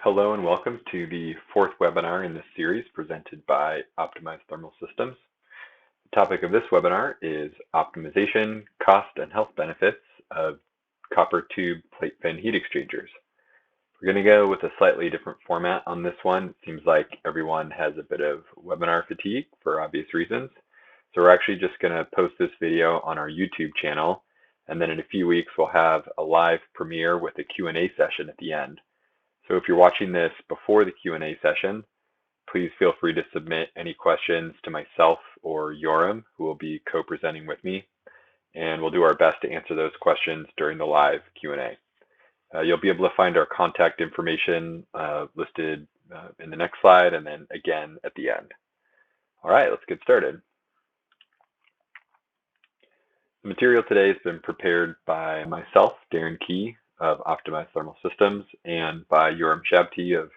Hello and welcome to the fourth webinar in this series presented by Optimized Thermal Systems. The topic of this webinar is optimization, cost, and health benefits of copper tube plate fin heat exchangers. We're going to go with a slightly different format on this one. It seems like everyone has a bit of webinar fatigue for obvious reasons. So we're actually just going to post this video on our YouTube channel, and then in a few weeks we'll have a live premiere with a Q&A session at the end. So if you're watching this before the Q&A session, please feel free to submit any questions to myself or Yoram, who will be co-presenting with me, and we'll do our best to answer those questions during the live Q&A. You'll be able to find our contact information listed in the next slide and then again at the end. All right, let's get started. The material today has been prepared by myself, Darren Key, of Optimized Thermal Systems, and by Yoram Shabti of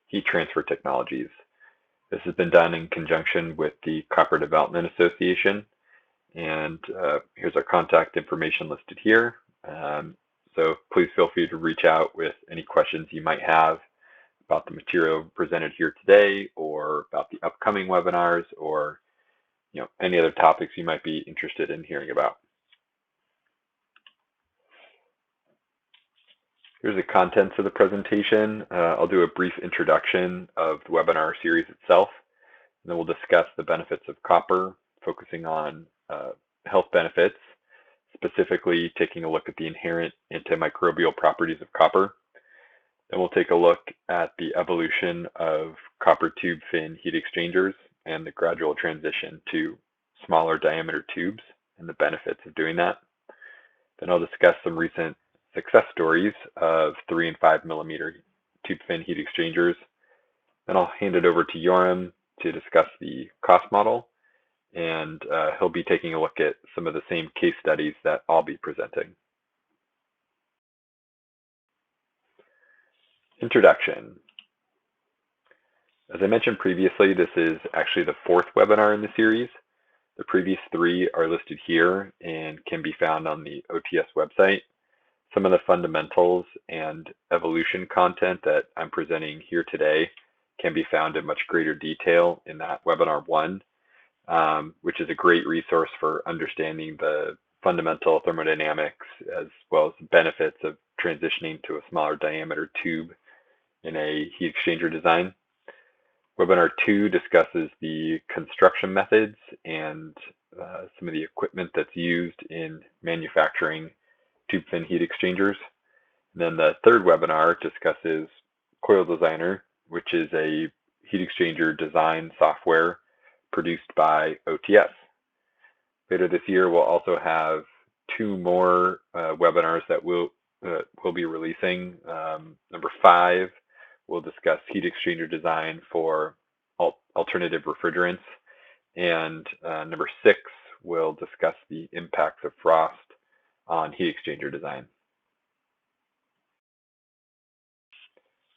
Heat Transfer Technologies. This has been done in conjunction with the Copper Development Association, and here's our contact information listed here. So please feel free to reach out with any questions you might have about the material presented here today, or about the upcoming webinars, or any other topics you might be interested in hearing about. Here's the contents of the presentation. I'll do a brief introduction of the webinar series itself, and then we'll discuss the benefits of copper, focusing on health benefits, specifically taking a look at the inherent antimicrobial properties of copper. Then we'll take a look at the evolution of copper tube fin heat exchangers and the gradual transition to smaller diameter tubes and the benefits of doing that. Then I'll discuss some recent success stories of 3 and 5 millimeter tube fin heat exchangers. Then I'll hand it over to Yoram to discuss the cost model, and he'll be taking a look at some of the same case studies that I'll be presenting. Introduction. As I mentioned previously, this is actually the fourth webinar in the series. The previous 3 are listed here and can be found on the OTS website. Some of the fundamentals and evolution content that I'm presenting here today can be found in much greater detail in that webinar 1, which is a great resource for understanding the fundamental thermodynamics as well as the benefits of transitioning to a smaller diameter tube in a heat exchanger design. Webinar 2 discusses the construction methods and some of the equipment that's used in manufacturing tube fin heat exchangers. And then the third webinar discusses Coil Designer, which is a heat exchanger design software produced by OTS. Later this year, we'll also have 2 more webinars that we'll be releasing. Number 5, we'll discuss heat exchanger design for alternative refrigerants. And number 6, we'll discuss the impacts of frost on heat exchanger design.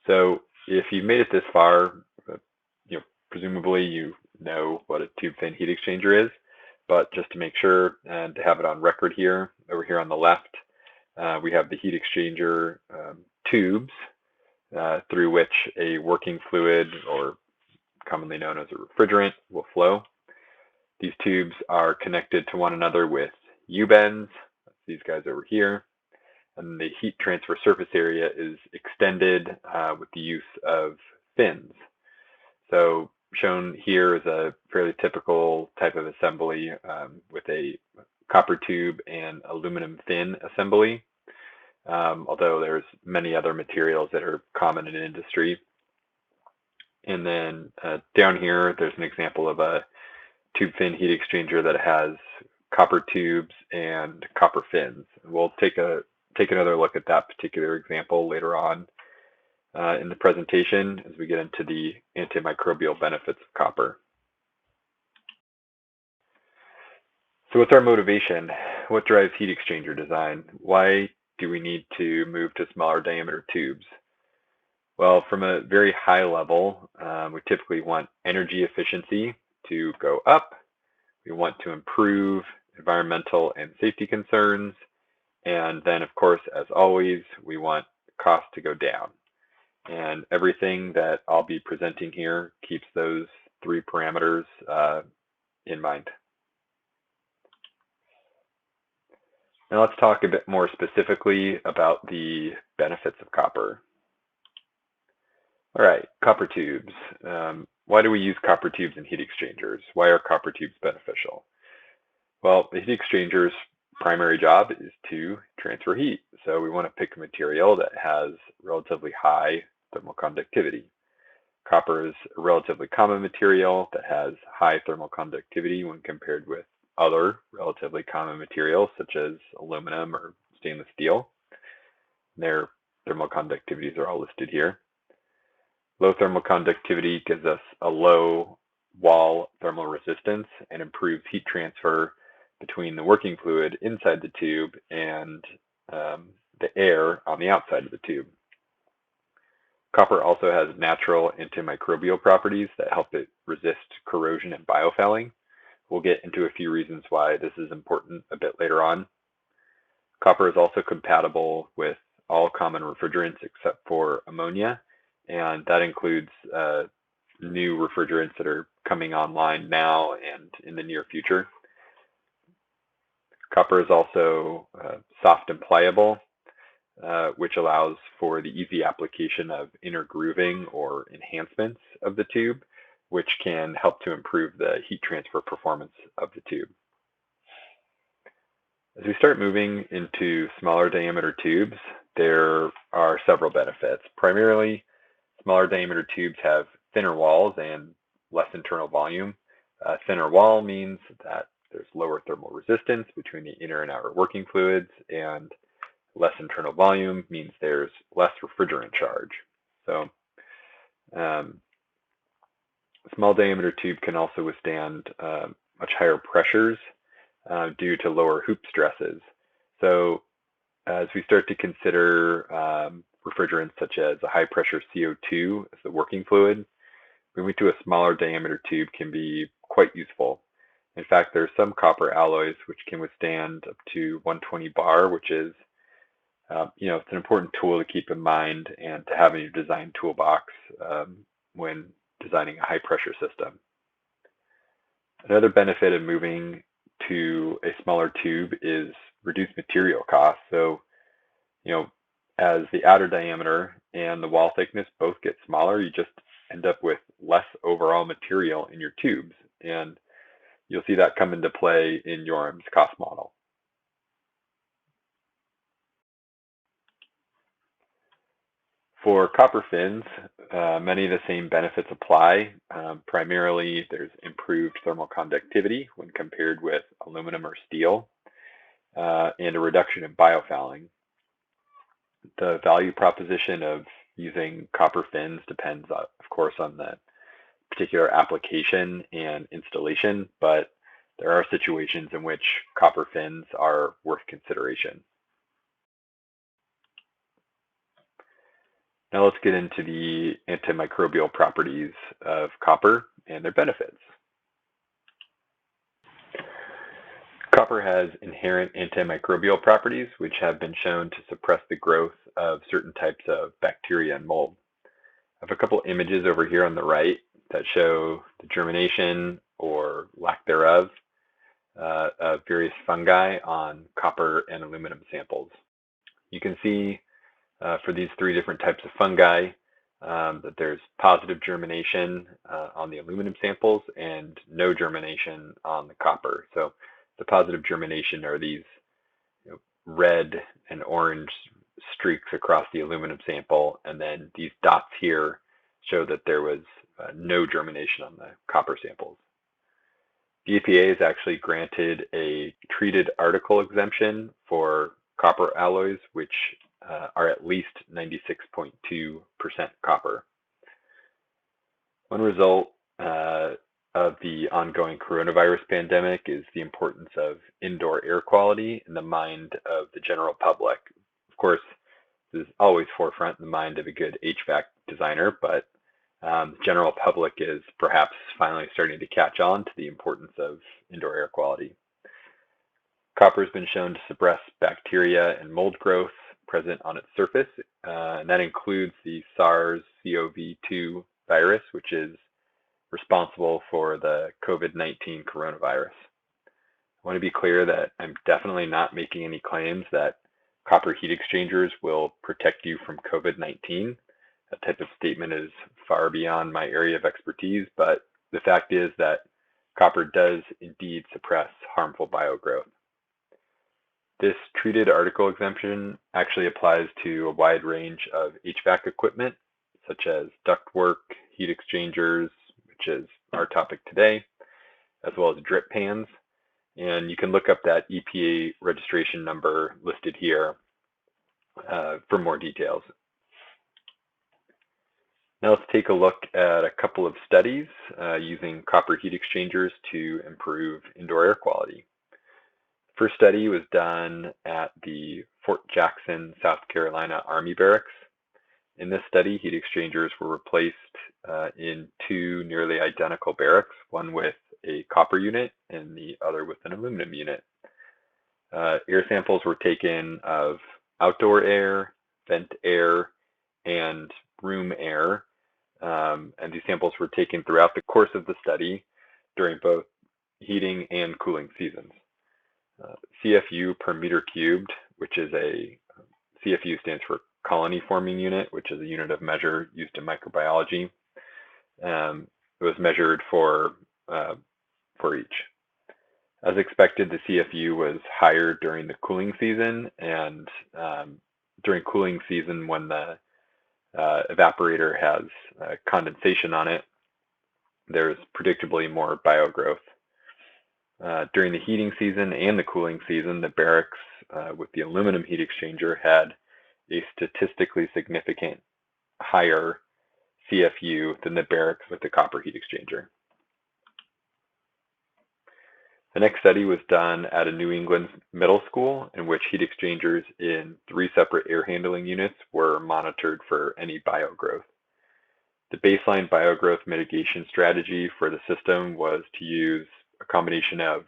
So if you've made it this far, presumably you know what a tube fin heat exchanger is, but just to make sure and to have it on record here, over here on the left, we have the heat exchanger tubes through which a working fluid, or commonly known as a refrigerant, will flow. These tubes are connected to one another with U-bends, these guys over here, and the heat transfer surface area is extended with the use of fins. So shown here is a fairly typical type of assembly with a copper tube and aluminum fin assembly, although there's many other materials that are common in industry. And then down here, there's an example of a tube fin heat exchanger that has copper tubes and copper fins. We'll take another look at that particular example later on in the presentation as we get into the antimicrobial benefits of copper. So what's our motivation? What drives heat exchanger design? Why do we need to move to smaller diameter tubes? Well, from a very high level, we typically want energy efficiency to go up. We want to improve environmental and safety concerns. And then, of course, as always, we want cost to go down. And everything that I'll be presenting here keeps those three parameters in mind. Now let's talk a bit more specifically about the benefits of copper. All right, copper tubes. Why do we use copper tubes in heat exchangers? Why are copper tubes beneficial? Well, the heat exchanger's primary job is to transfer heat. So we want to pick a material that has relatively high thermal conductivity. Copper is a relatively common material that has high thermal conductivity when compared with other relatively common materials such as aluminum or stainless steel. Their thermal conductivities are all listed here. Low thermal conductivity gives us a low wall thermal resistance and improves heat transfer between the working fluid inside the tube and the air on the outside of the tube. Copper also has natural antimicrobial properties that help it resist corrosion and biofouling. We'll get into a few reasons why this is important a bit later on. Copper is also compatible with all common refrigerants except for ammonia, and that includes new refrigerants that are coming online now and in the near future. Copper is also soft and pliable, which allows for the easy application of inner grooving or enhancements of the tube, which can help to improve the heat transfer performance of the tube. As we start moving into smaller diameter tubes, there are several benefits. Primarily, smaller diameter tubes have thinner walls and less internal volume. A thinner wall means that there's lower thermal resistance between the inner and outer working fluids, and less internal volume means there's less refrigerant charge. So small diameter tube can also withstand much higher pressures due to lower hoop stresses. So as we start to consider refrigerants such as a high pressure CO2 as the working fluid, moving to a smaller diameter tube can be quite useful. In fact, there are some copper alloys which can withstand up to 120 bar, which is it's an important tool to keep in mind and to have in your design toolbox when designing a high pressure system. Another benefit of moving to a smaller tube is reduced material costs. So, as the outer diameter and the wall thickness both get smaller, you just end up with less overall material in your tubes. And you'll see that come into play in Yorum's cost model. For copper fins, many of the same benefits apply. Primarily, there's improved thermal conductivity when compared with aluminum or steel, and a reduction in biofouling. The value proposition of using copper fins depends, of course, on the particular application and installation, but there are situations in which copper fins are worth consideration. Now let's get into the antimicrobial properties of copper and their benefits. Copper has inherent antimicrobial properties which have been shown to suppress the growth of certain types of bacteria and mold. I have a couple images over here on the right that show the germination or lack thereof of various fungi on copper and aluminum samples. You can see for these three different types of fungi that there's positive germination on the aluminum samples and no germination on the copper. So the positive germination are these red and orange streaks across the aluminum sample, and then these dots here show that there was no germination on the copper samples. The EPA has actually granted a treated article exemption for copper alloys, which are at least 96.2% copper. One result of the ongoing coronavirus pandemic is the importance of indoor air quality in the mind of the general public. Of course, this is always forefront in the mind of a good HVAC designer, but the general public is perhaps finally starting to catch on to the importance of indoor air quality. Copper has been shown to suppress bacteria and mold growth, present on its surface, and that includes the SARS-CoV-2 virus, which is responsible for the COVID-19 coronavirus. I want to be clear that I'm definitely not making any claims that copper heat exchangers will protect you from COVID-19. That type of statement is far beyond my area of expertise, but the fact is that copper does indeed suppress harmful biogrowth. This treated article exemption actually applies to a wide range of HVAC equipment, such as ductwork, heat exchangers, which is our topic today, as well as drip pans. And you can look up that EPA registration number listed here for more details. Now let's take a look at a couple of studies using copper heat exchangers to improve indoor air quality. The first study was done at the Fort Jackson, South Carolina Army Barracks. In this study, heat exchangers were replaced in two nearly identical barracks, one with a copper unit and the other with an aluminum unit. Air samples were taken of outdoor air, vent air, and room air, and these samples were taken throughout the course of the study during both heating and cooling seasons. CFU per meter cubed, which is CFU stands for colony forming unit, which is a unit of measure used in microbiology. It was measured for each. As expected, the CFU was higher during the cooling season, and during cooling season when the evaporator has condensation on it, there's predictably more biogrowth. During the heating season and the cooling season, the barracks with the aluminum heat exchanger had a statistically significant higher CFU than the barracks with the copper heat exchanger. The next study was done at a New England middle school in which heat exchangers in 3 separate air handling units were monitored for any biogrowth. The baseline biogrowth mitigation strategy for the system was to use a combination of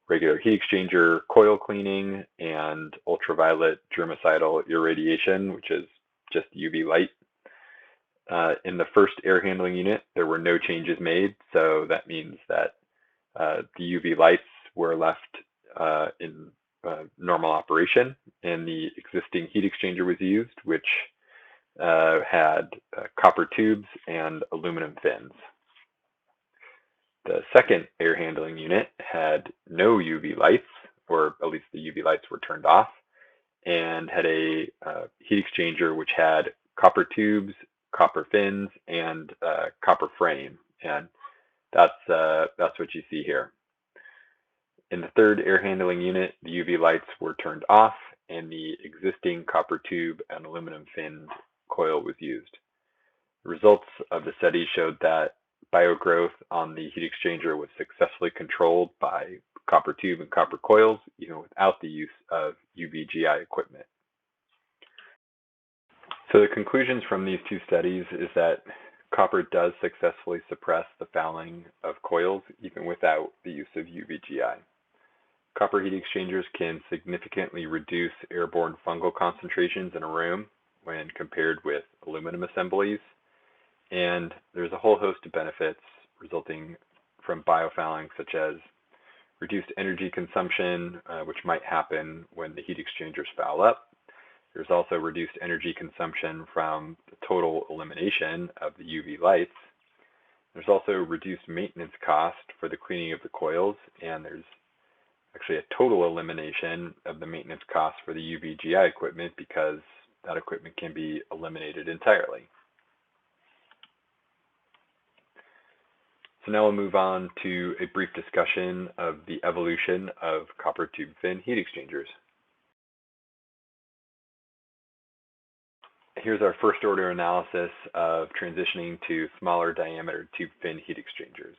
regular heat exchanger coil cleaning and ultraviolet germicidal irradiation, which is just UV light. In the first air handling unit, there were no changes made, so that means that the UV lights were left in normal operation, and the existing heat exchanger was used, which had copper tubes and aluminum fins. The second air handling unit had no UV lights, or at least the UV lights were turned off, and had a heat exchanger which had copper tubes, copper fins, and copper frame, and that's what you see here. In the third air handling unit, the UV lights were turned off, and the existing copper tube and aluminum fin coil was used. The results of the study showed that biogrowth on the heat exchanger was successfully controlled by copper tube and copper coils, even without the use of UVGI equipment. So the conclusions from these two studies is that copper does successfully suppress the fouling of coils, even without the use of UVGI. Copper heat exchangers can significantly reduce airborne fungal concentrations in a room when compared with aluminum assemblies. And there's a whole host of benefits resulting from biofouling, such as reduced energy consumption, which might happen when the heat exchangers foul up. There's also reduced energy consumption from the total elimination of the UV lights. There's also reduced maintenance cost for the cleaning of the coils, and there's actually a total elimination of the maintenance cost for the UVGI equipment because that equipment can be eliminated entirely. So now we'll move on to a brief discussion of the evolution of copper tube fin heat exchangers. Here's our first order analysis of transitioning to smaller diameter tube fin heat exchangers.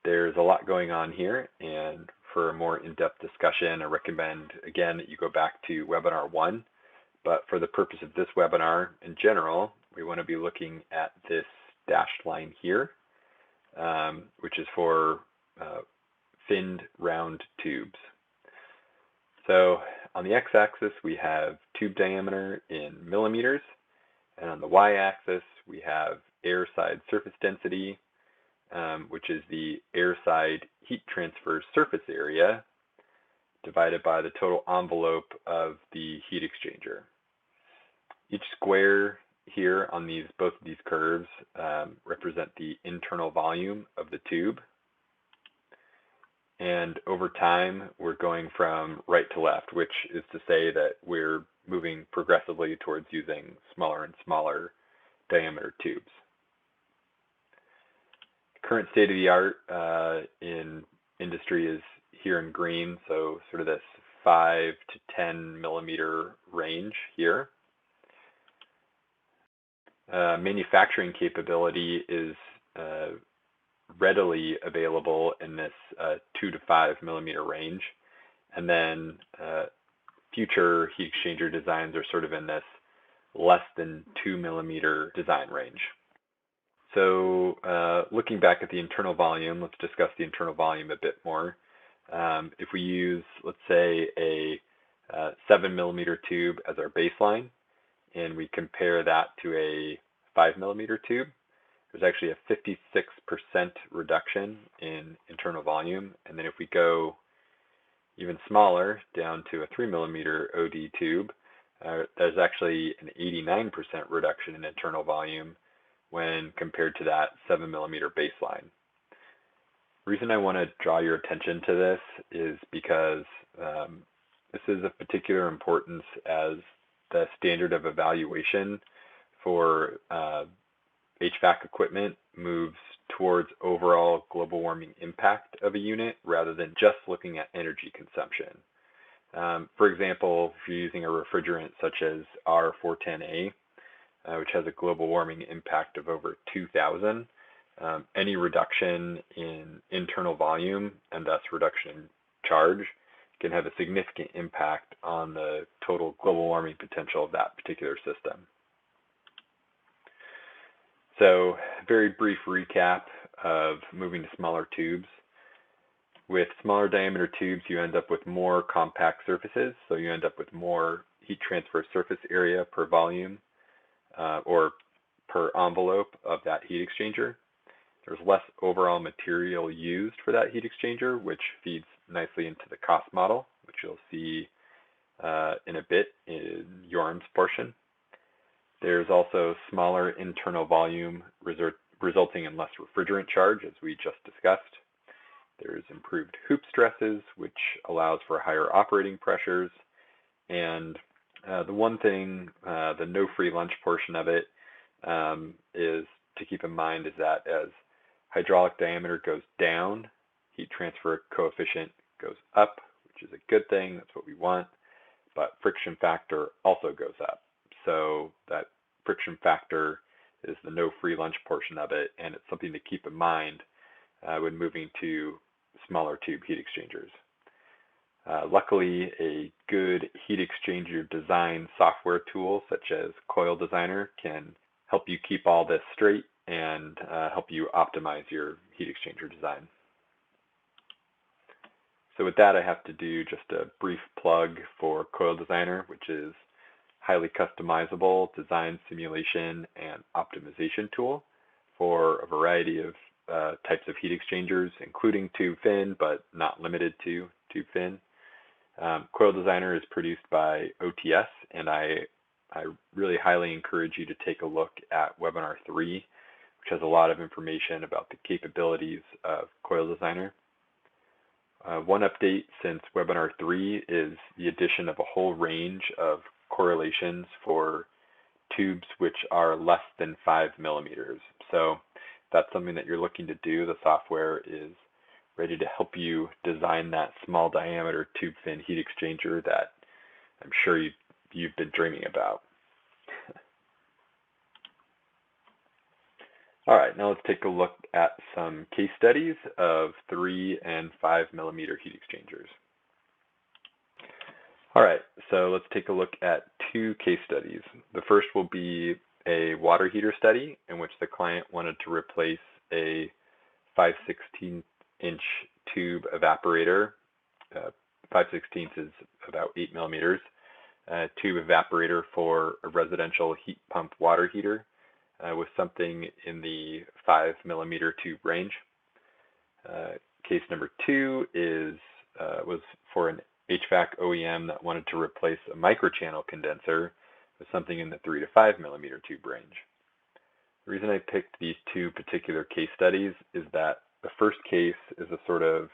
There's a lot going on here, and for a more in-depth discussion, I recommend, again, that you go back to webinar 1. But for the purpose of this webinar, in general, we want to be looking at this dashed line here, which is for finned round tubes. So On the x-axis, we have tube diameter in millimeters, and on the y-axis, we have air side surface density, which is the air side heat transfer surface area divided by the total envelope of the heat exchanger. Each square here on both of these curves represent the internal volume of the tube. And over time, we're going from right to left, which is to say that we're moving progressively towards using smaller and smaller diameter tubes. Current state of the art in industry is here in green, so sort of this 5 to 10 millimeter range here. Manufacturing capability is readily available in this 2 to 5 millimeter range, and then future heat exchanger designs are sort of in this less than 2 millimeter design range. So looking back at the internal volume, let's discuss the internal volume a bit more. If we use, let's say, a 7 millimeter tube as our baseline, and we compare that to a 5 millimeter tube, there's actually a 56% reduction in internal volume. And then if we go even smaller, down to a 3 millimeter OD tube, there's actually an 89% reduction in internal volume when compared to that 7 millimeter baseline. The reason I want to draw your attention to this is because this is of particular importance as the standard of evaluation for HVAC equipment moves towards overall global warming impact of a unit rather than just looking at energy consumption. For example, if you're using a refrigerant such as R410A, which has a global warming impact of over 2,000, any reduction in internal volume and thus reduction in charge can have a significant impact on the total global warming potential of that particular system. So, very brief recap of moving to smaller tubes. With smaller diameter tubes, you end up with more compact surfaces, so you end up with more heat transfer surface area per volume or per envelope of that heat exchanger. There's less overall material used for that heat exchanger, which feeds nicely into the cost model, which you'll see in a bit in Jorm's portion. There's also smaller internal volume resulting in less refrigerant charge, as we just discussed. There's improved hoop stresses, which allows for higher operating pressures. And the one thing, the no free lunch portion of it is to keep in mind is that as hydraulic diameter goes down, heat transfer coefficient goes up, which is a good thing. That's what we want. But friction factor also goes up. So that friction factor is the no free lunch portion of it, and it's something to keep in mind when moving to smaller tube heat exchangers. Luckily, a good heat exchanger design software tool such as Coil Designer can help you keep all this straight and help you optimize your heat exchanger design. So with that, I have to do just a brief plug for Coil Designer, which is highly customizable design, simulation, and optimization tool for a variety of types of heat exchangers, including tube fin, but not limited to tube fin. Coil Designer is produced by OTS, and I really highly encourage you to take a look at Webinar 3, which has a lot of information about the capabilities of Coil Designer. One update since Webinar 3 is the addition of a whole range of correlations for tubes which are less than 5 millimeters. So if that's something that you're looking to do, the software is ready to help you design that small diameter tube fin heat exchanger that I'm sure you've been dreaming about. All right, now let's take a look at some case studies of 3 and 5 millimeter heat exchangers. All right, so let's take a look at 2 case studies. The first will be a water heater study in which the client wanted to replace a 5/16 inch tube evaporator 5/16 is about 8 millimeters. Tube evaporator for a residential heat pump water heater with something in the 5 millimeter tube range. Case number 2 was for an HVAC OEM that wanted to replace a microchannel condenser with something in the 3 to 5 millimeter tube range. The reason I picked these two particular case studies is that the first case is a sort of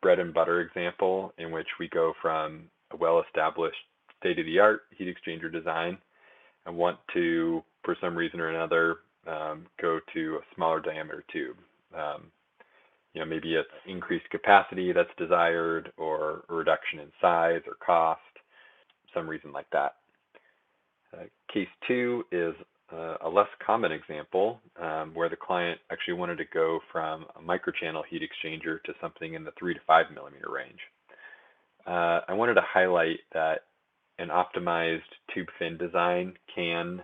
bread and butter example in which we go from a well-established state-of-the-art heat exchanger design and want to, for some reason or another, go to a smaller diameter tube. Maybe it's increased capacity that's desired, or a reduction in size or cost, some reason like that. Case 2 is a less common example where the client actually wanted to go from a microchannel heat exchanger to something in the 3 to 5 millimeter range. I wanted to highlight that an optimized tube fin design can,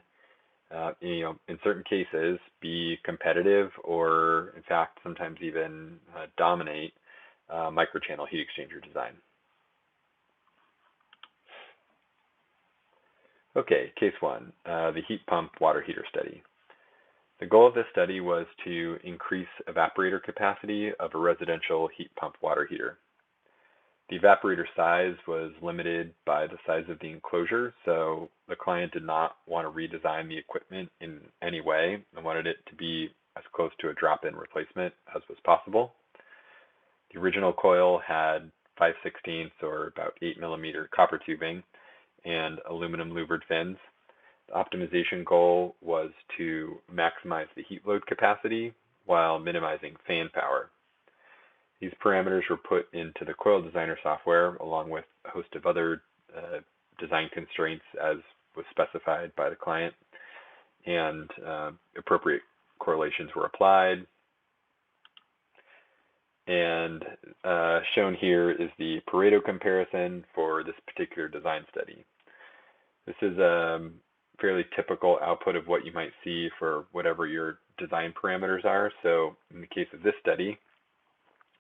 in certain cases, be competitive or, in fact, sometimes even dominate microchannel heat exchanger design. Okay, case 1, the heat pump water heater study. The goal of this study was to increase evaporator capacity of a residential heat pump water heater. The evaporator size was limited by the size of the enclosure, so the client did not want to redesign the equipment in any way and wanted it to be as close to a drop-in replacement as was possible. The original coil had 5/16 or about 8 millimeter copper tubing and aluminum louvered fins. The optimization goal was to maximize the heat load capacity while minimizing fan power. These parameters were put into the Coil Designer software along with a host of other design constraints as was specified by the client, and appropriate correlations were applied. And shown here is the Pareto comparison for this particular design study. This is a fairly typical output of what you might see for whatever your design parameters are. So in the case of this study,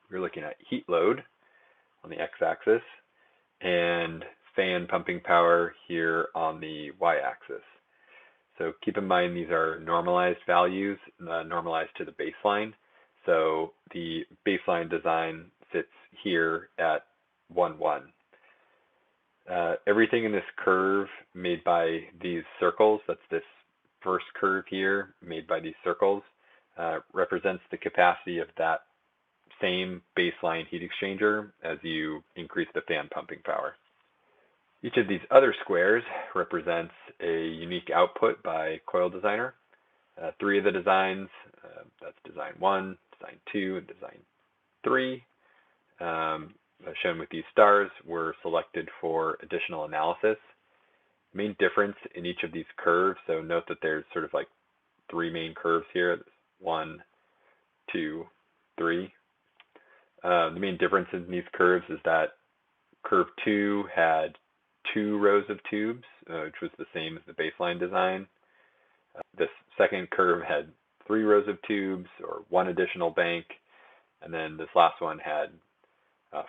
we're looking at heat load on the x-axis and fan pumping power here on the y-axis. So keep in mind these are normalized values, normalized to the baseline. So the baseline design sits here at 1,1. Everything in this curve made by these circles, that's this first curve here made by these circles, represents the capacity of that same baseline heat exchanger as you increase the fan pumping power. Each of these other squares represents a unique output by Coil Designer. 3 of the designs, that's design 1, design 2, and design 3, shown with these stars, were selected for additional analysis. Main difference in each of these curves, so note that there's sort of like 3 main curves here, 1, 2, 3. The main difference in these curves is that curve 2 had 2 rows of tubes, which was the same as the baseline design. This second curve had 3 rows of tubes, or 1 additional bank, and then this last one had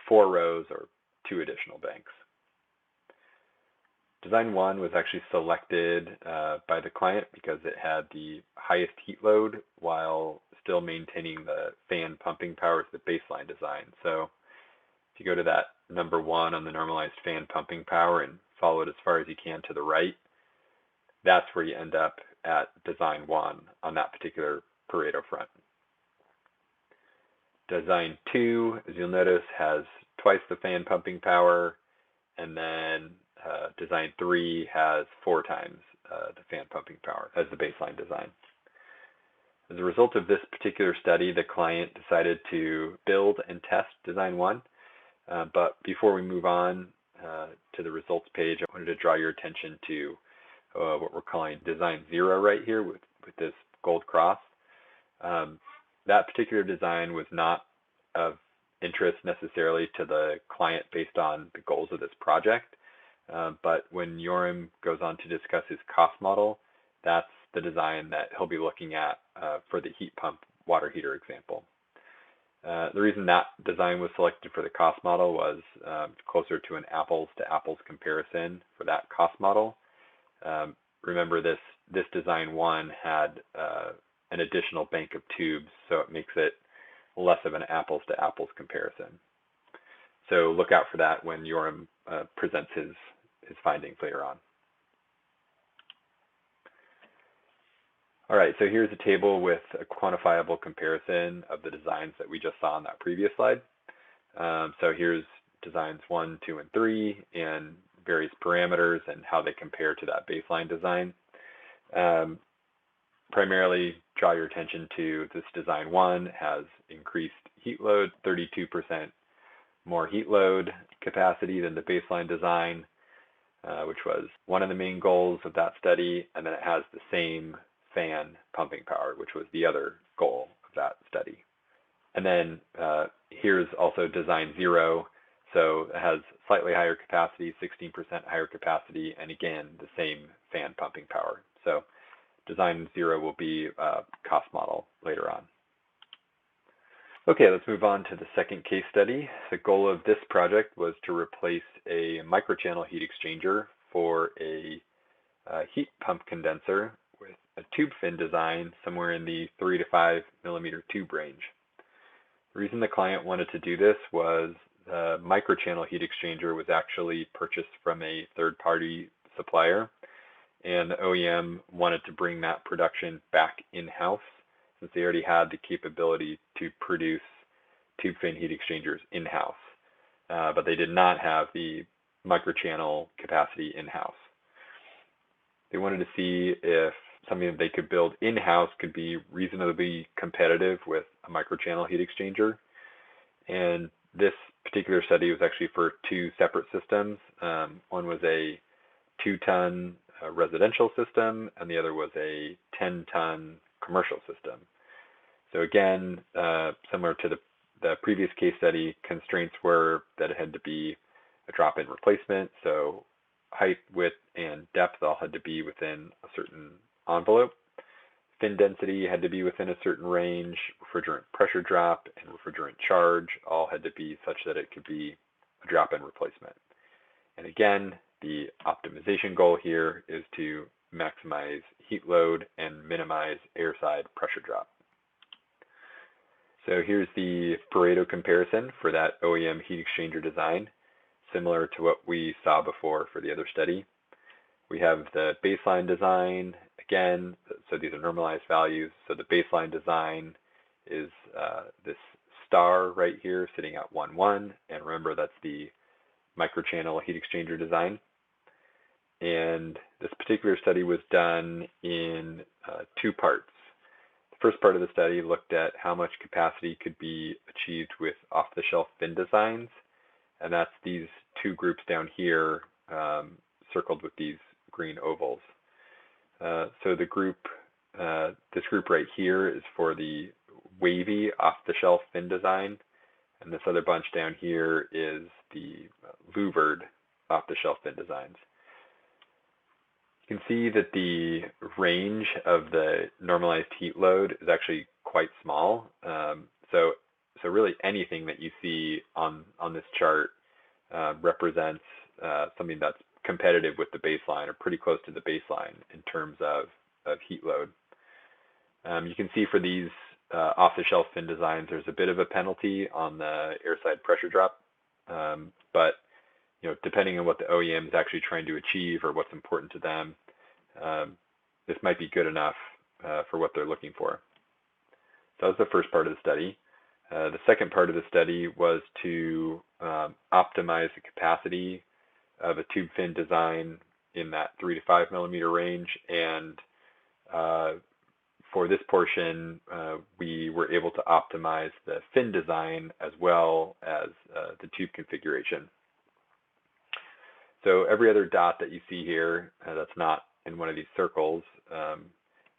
4 rows, or 2 additional banks. Design 1 was actually selected by the client because it had the highest heat load while still maintaining the fan pumping power as the baseline design. So if you go to that number 1 on the normalized fan pumping power and follow it as far as you can to the right, that's where you end up at design 1 on that particular Pareto front. Design 2, as you'll notice, has twice the fan pumping power, and then design 3 has 4 times the fan pumping power as the baseline design. As a result of this particular study, the client decided to build and test design 1. But before we move on to the results page, I wanted to draw your attention to what we're calling design 0 right here with this gold cross. That particular design was not of interest necessarily to the client based on the goals of this project. But when Yoram goes on to discuss his cost model, that's the design that he'll be looking at for the heat pump water heater example. The reason that design was selected for the cost model was closer to an apples to apples comparison for that cost model. Remember this design one had an additional bank of tubes, so it makes it less of an apples to apples comparison. So look out for that when Yoram presents his findings later on. All right, so here's a table with a quantifiable comparison of the designs that we just saw on that previous slide. So here's designs 1, 2, and 3, and various parameters and how they compare to that baseline design. Primarily, draw your attention to this design 1 has increased heat load, 32% more heat load capacity than the baseline design, which was one of the main goals of that study, and then it has the same fan pumping power, which was the other goal of that study. And then here's also design 0. So it has slightly higher capacity, 16% higher capacity, and again, the same fan pumping power. So design 0 will be a cost model later on. Okay, let's move on to the second case study. The goal of this project was to replace a microchannel heat exchanger for a heat pump condenser with a tube fin design somewhere in the 3 to 5 millimeter tube range. The reason the client wanted to do this was the microchannel heat exchanger was actually purchased from a third-party supplier, and the OEM wanted to bring that production back in-house since they already had the capability to produce tube fin heat exchangers in-house, but they did not have the microchannel capacity in-house. They wanted to see if something that they could build in-house could be reasonably competitive with a microchannel heat exchanger. And this particular study was actually for 2 separate systems. One was a 2-ton residential system, and the other was a 10-ton commercial system. So again, similar to the previous case study, constraints were that it had to be a drop-in replacement. So height, width, and depth all had to be within a certain envelope. Fin density had to be within a certain range. Refrigerant pressure drop and refrigerant charge all had to be such that it could be a drop-in replacement. And again, the optimization goal here is to maximize heat load and minimize airside pressure drop. So here's the Pareto comparison for that OEM heat exchanger design, similar to what we saw before for the other study. We have the baseline design again, so these are normalized values. So the baseline design is this star right here sitting at 1,1, and remember that's the microchannel heat exchanger design. And this particular study was done in 2 parts. The first part of the study looked at how much capacity could be achieved with off-the-shelf fin designs, and that's these 2 groups down here circled with these green ovals. So the group, this group right here is for the wavy off-the-shelf fin design, and this other bunch down here is the louvered off-the-shelf fin designs. You can see that the range of the normalized heat load is actually quite small. So really anything that you see on this chart represents something that's competitive with the baseline or pretty close to the baseline in terms of heat load. You can see for these off-the-shelf fin designs, there's a bit of a penalty on the airside pressure drop, but depending on what the OEM is actually trying to achieve or what's important to them, this might be good enough for what they're looking for. So that was the first part of the study. The second part of the study was to optimize the capacity of a tube fin design in that 3 to 5 millimeter range, and for this portion, we were able to optimize the fin design as well as the tube configuration. So every other dot that you see here that's not in one of these circles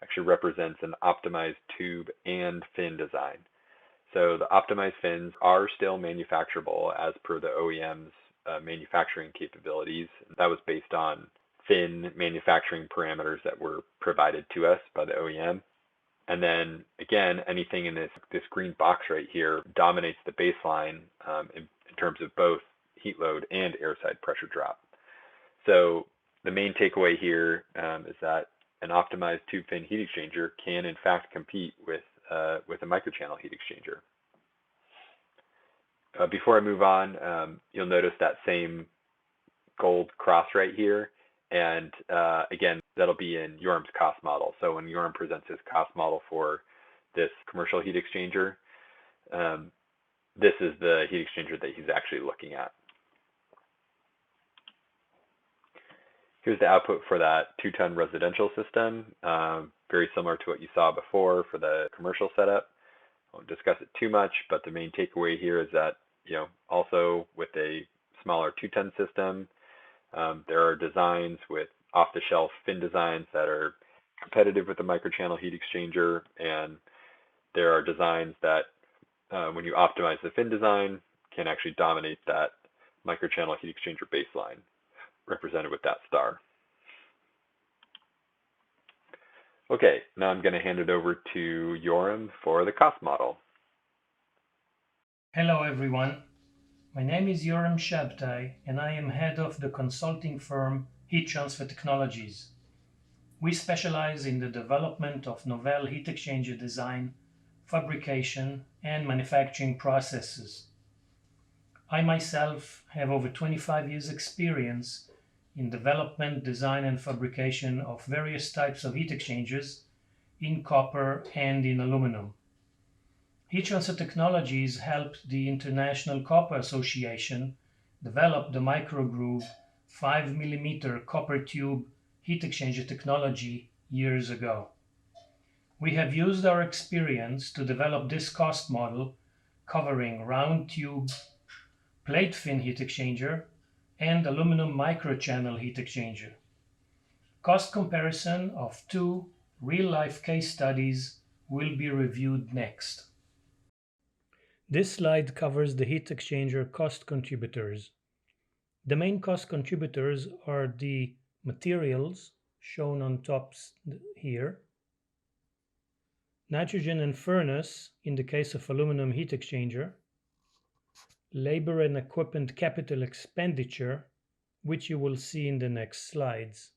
actually represents an optimized tube and fin design. So the optimized fins are still manufacturable as per the OEM's manufacturing capabilities. That was based on fin manufacturing parameters that were provided to us by the OEM. And then again, anything in this green box right here dominates the baseline in terms of both heat load and airside pressure drop. So the main takeaway here is that an optimized tube fin heat exchanger can in fact compete with a microchannel heat exchanger. Before I move on, you'll notice that same gold cross right here. And again, that'll be in Yoram's cost model. So when Yoram presents his cost model for this commercial heat exchanger, this is the heat exchanger that he's actually looking at. Here's the output for that 2-ton residential system, very similar to what you saw before for the commercial setup. I won't discuss it too much, but the main takeaway here is that, also with a smaller 2-ton system, there are designs with off-the-shelf fin designs that are competitive with the microchannel heat exchanger, and there are designs that, when you optimize the fin design, can actually dominate that microchannel heat exchanger baseline, represented with that star. Okay, now I'm going to hand it over to Yoram for the cost model. Hello everyone, my name is Yoram Shabtai and I am head of the consulting firm Heat Transfer Technologies. We specialize in the development of novel heat exchanger design, fabrication, and manufacturing processes. I myself have over 25 years experience in development, design, and fabrication of various types of heat exchangers in copper and in aluminum. Heat Transfer Technologies helped the International Copper Association develop the microgroove 5mm copper tube heat exchanger technology years ago. We have used our experience to develop this cost model covering round tube, plate fin heat exchanger, and aluminum microchannel heat exchanger. Cost comparison of 2 real-life case studies will be reviewed next. This slide covers the heat exchanger cost contributors. The main cost contributors are the materials, shown on top here, nitrogen and furnace in the case of aluminum heat exchanger, labor and equipment capital expenditure, which you will see in the next slides.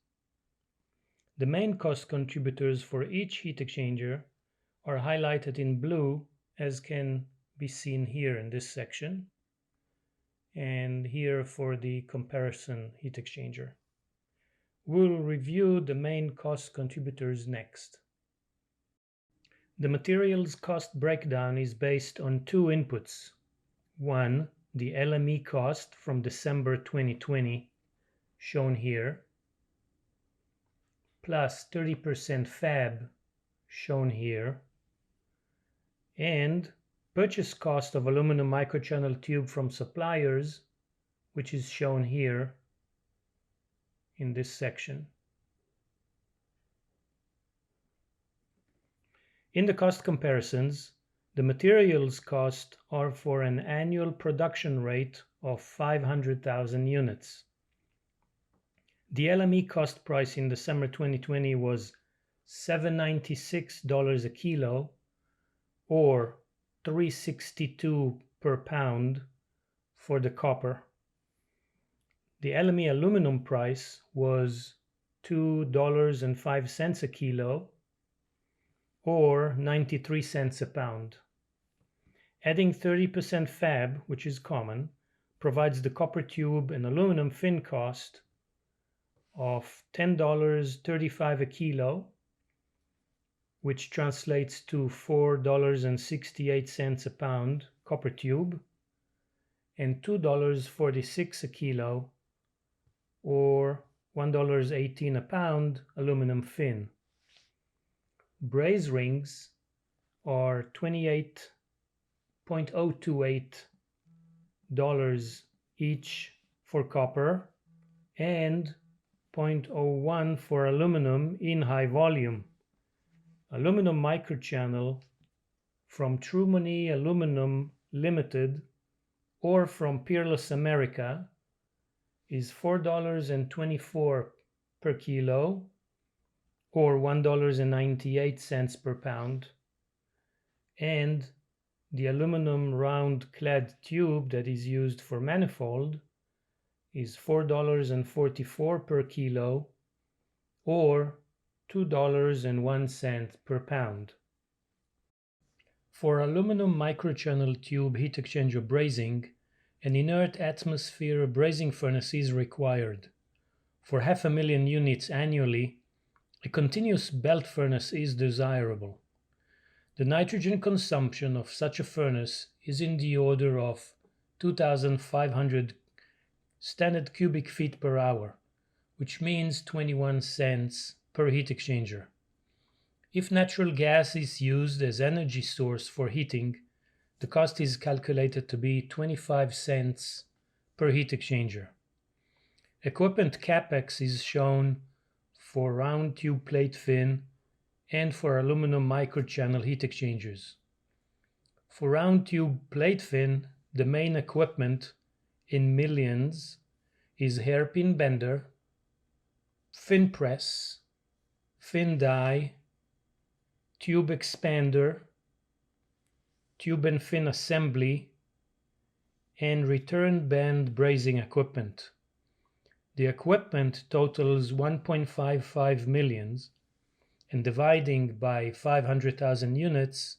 The main cost contributors for each heat exchanger are highlighted in blue, as can be seen here in this section, and here for the comparison heat exchanger. We'll review the main cost contributors next. The materials cost breakdown is based on 2 inputs. One, the LME cost from December 2020, shown here, plus 30% fab, shown here, and purchase cost of aluminum microchannel tube from suppliers, which is shown here in this section. In the cost comparisons, the materials cost are for an annual production rate of 500,000 units. The LME cost price in December 2020 was $796 a kilo, or $362 per pound for the copper. The LME aluminum price was $2.05 a kilo, or 93 cents a pound. Adding 30% fab, which is common, provides the copper tube and aluminum fin cost of $10.35 a kilo, which translates to $4.68 a pound copper tube, and $2.46 a kilo, or $1.18 a pound aluminum fin. Braze rings are $28.028 each for copper and $0.01 for aluminum in high volume. Aluminum microchannel from Trumoni Aluminum Limited or from Peerless America is $4.24 per kilo, or $1.98 per pound, and the aluminum round clad tube that is used for manifold is $4.44 per kilo, or $2.01 per pound. For aluminum microchannel tube heat exchanger brazing, an inert atmosphere brazing furnace is required. For 500,000 units annually, a continuous belt furnace is desirable. The nitrogen consumption of such a furnace is in the order of 2,500 standard cubic feet per hour, which means 21 cents per heat exchanger. If natural gas is used as energy source for heating, the cost is calculated to be 25 cents per heat exchanger. Equipment capex is shown for round tube plate fin and for aluminum microchannel heat exchangers. For round tube plate fin, the main equipment in millions is hairpin bender, fin press, fin die, tube expander, tube and fin assembly, and return band brazing equipment. The equipment totals 1.55 millions, and dividing by 500,000 units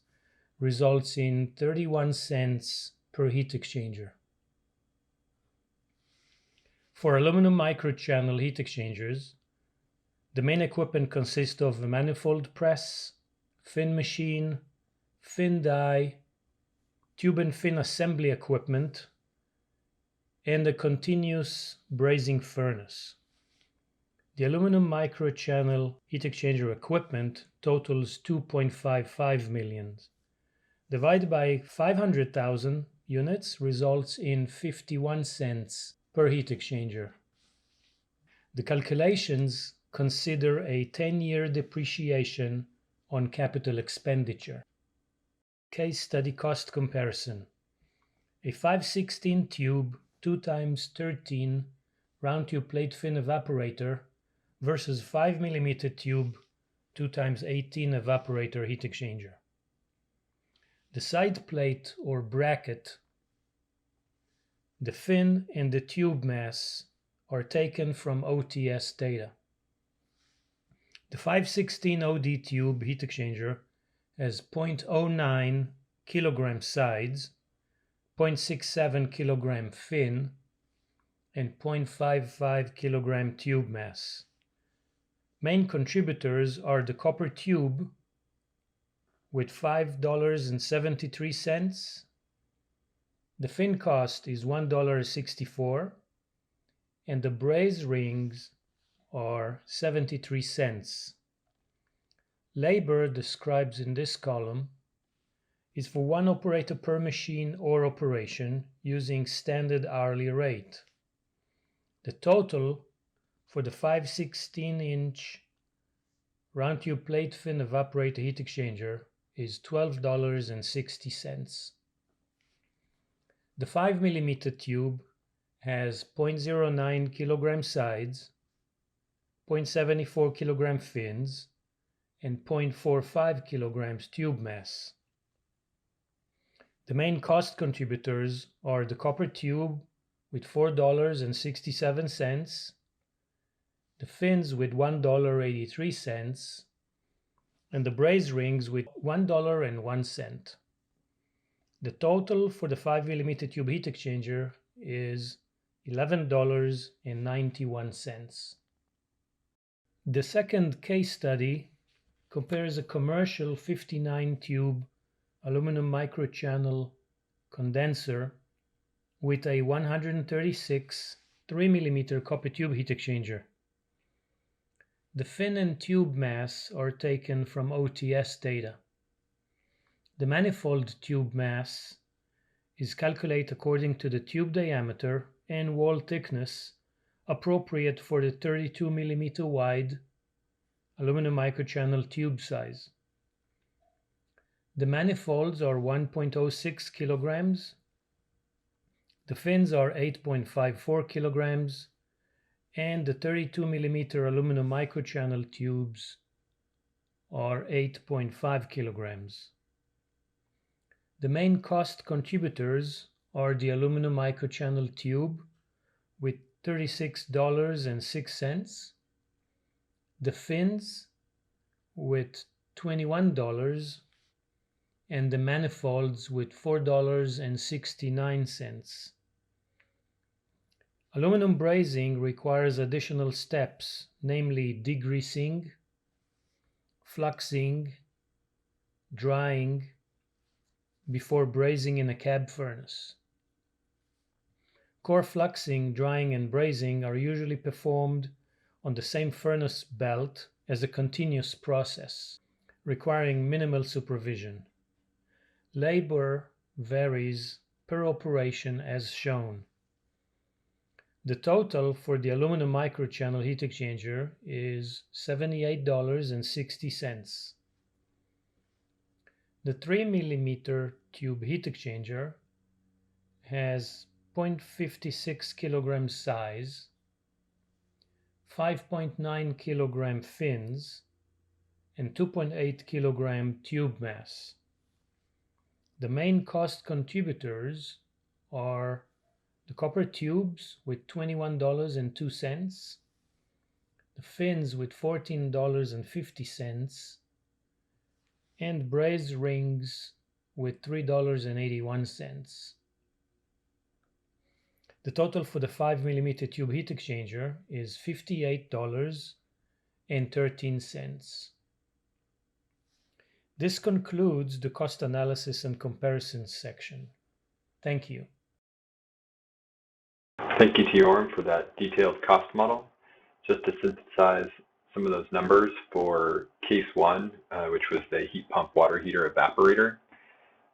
results in 31 cents per heat exchanger. For aluminum microchannel heat exchangers, the main equipment consists of a manifold press, fin machine, fin die, tube and fin assembly equipment, and a continuous brazing furnace. The aluminum microchannel heat exchanger equipment totals 2.55 million. Divided by 500,000 units results in 51 cents per heat exchanger. The calculations consider a 10-year depreciation on capital expenditure. Case study cost comparison. A 516 tube 2x13 round tube plate fin evaporator versus 5mm tube 2x18 evaporator heat exchanger. The side plate or bracket, the fin and the tube mass are taken from OTS data. The 516 OD tube heat exchanger has 0.09 kilogram sides, 0.67 kilogram fin, and 0.55 kilogram tube mass. Main contributors are the copper tube with $5.73. The fin cost is $1.64, and the braze rings are 73 cents. Labor described in this column is for one operator per machine or operation using standard hourly rate. The total for the 516-inch round tube plate fin evaporator heat exchanger is $12.60. The 5mm tube has 0.09 kilogram sides, 0.74 kilogram fins, and 0.45 kilograms tube mass. The main cost contributors are the copper tube with $4.67, the fins with $1.83, and the braze rings with $1.01. The total for the 5mm tube heat exchanger is $11.91. The second case study compares a commercial 59 tube aluminum microchannel condenser with a 136 3mm copper tube heat exchanger. The fin and tube mass are taken from OTS data. The manifold tube mass is calculated according to the tube diameter and wall thickness appropriate for the 32mm wide aluminum microchannel tube size. The manifolds are 1.06 kilograms, the fins are 8.54 kilograms, and the 32mm aluminum microchannel tubes or 8.5 kilograms. The main cost contributors are the aluminum microchannel tube with $36.06, the fins with $21, and the manifolds with $4.69. Aluminum brazing requires additional steps, namely degreasing, fluxing, drying, before brazing in a cab furnace. Core fluxing, drying, and brazing are usually performed on the same furnace belt as a continuous process, requiring minimal supervision. Labor varies per operation as shown. The total for the aluminum microchannel heat exchanger is $78.60. The 3 mm tube heat exchanger has 0.56 kilogram size, 5.9 kilogram fins, and 2.8 kilogram tube mass. The main cost contributors are the copper tubes with $21.02, the fins with $14.50, and braze rings with $3.81. The total for the 5 mm tube heat exchanger is $58.13. This concludes the cost analysis and comparisons section. Thank you. Thank you to Yoram for that detailed cost model. Just to synthesize some of those numbers for case one, which was the heat pump water heater evaporator,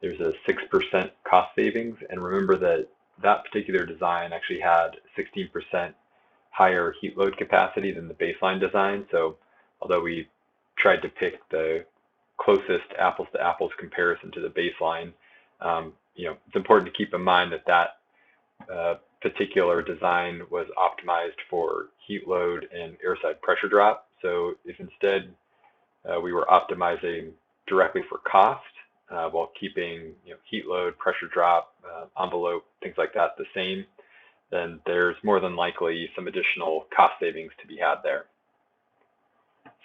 there's a 6% cost savings. And remember that that particular design actually had 16% higher heat load capacity than the baseline design. So although we tried to pick the closest apples to apples comparison to the baseline, it's important to keep in mind that that particular design was optimized for heat load and airside pressure drop. So if instead we were optimizing directly for cost while keeping heat load, pressure drop, envelope, things like that the same, then there's more than likely some additional cost savings to be had there.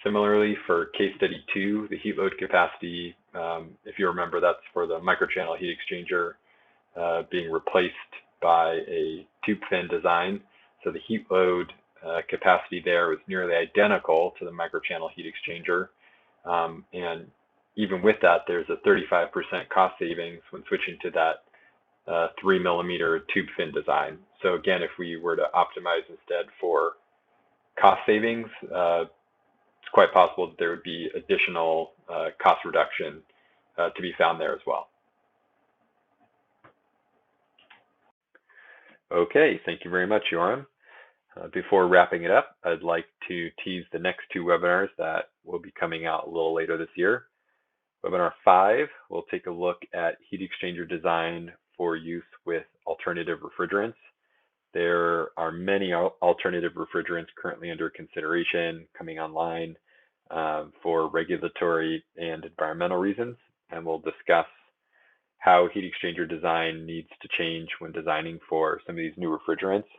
Similarly, for case study 2, the heat load capacity, if you remember, that's for the microchannel heat exchanger being replaced by a tube fin design. So the heat load capacity there was nearly identical to the microchannel heat exchanger. And even with that, there's a 35% cost savings when switching to that 3 mm tube fin design. So again, if we were to optimize instead for cost savings, it's quite possible that there would be additional cost reduction to be found there as well. Okay, thank you very much, Yoram. Before wrapping it up, I'd like to tease the next 2 webinars that will be coming out a little later this year. Webinar 5 will take a look at heat exchanger design for use with alternative refrigerants. There are many alternative refrigerants currently under consideration coming online for regulatory and environmental reasons, and we'll discuss how heat exchanger design needs to change when designing for some of these new refrigerants.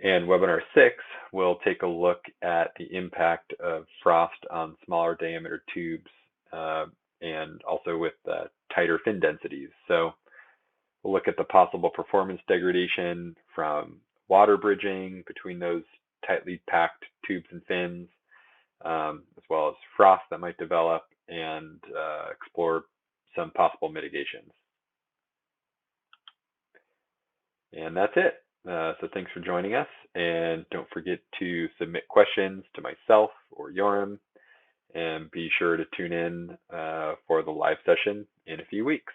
And webinar 6 will take a look at the impact of frost on smaller diameter tubes and also with tighter fin densities. So we'll look at the possible performance degradation from water bridging between those tightly packed tubes and fins, as well as frost that might develop, and explore some possible mitigations. And that's it. So thanks for joining us, and don't forget to submit questions to myself or Yoram, and be sure to tune in for the live session in a few weeks.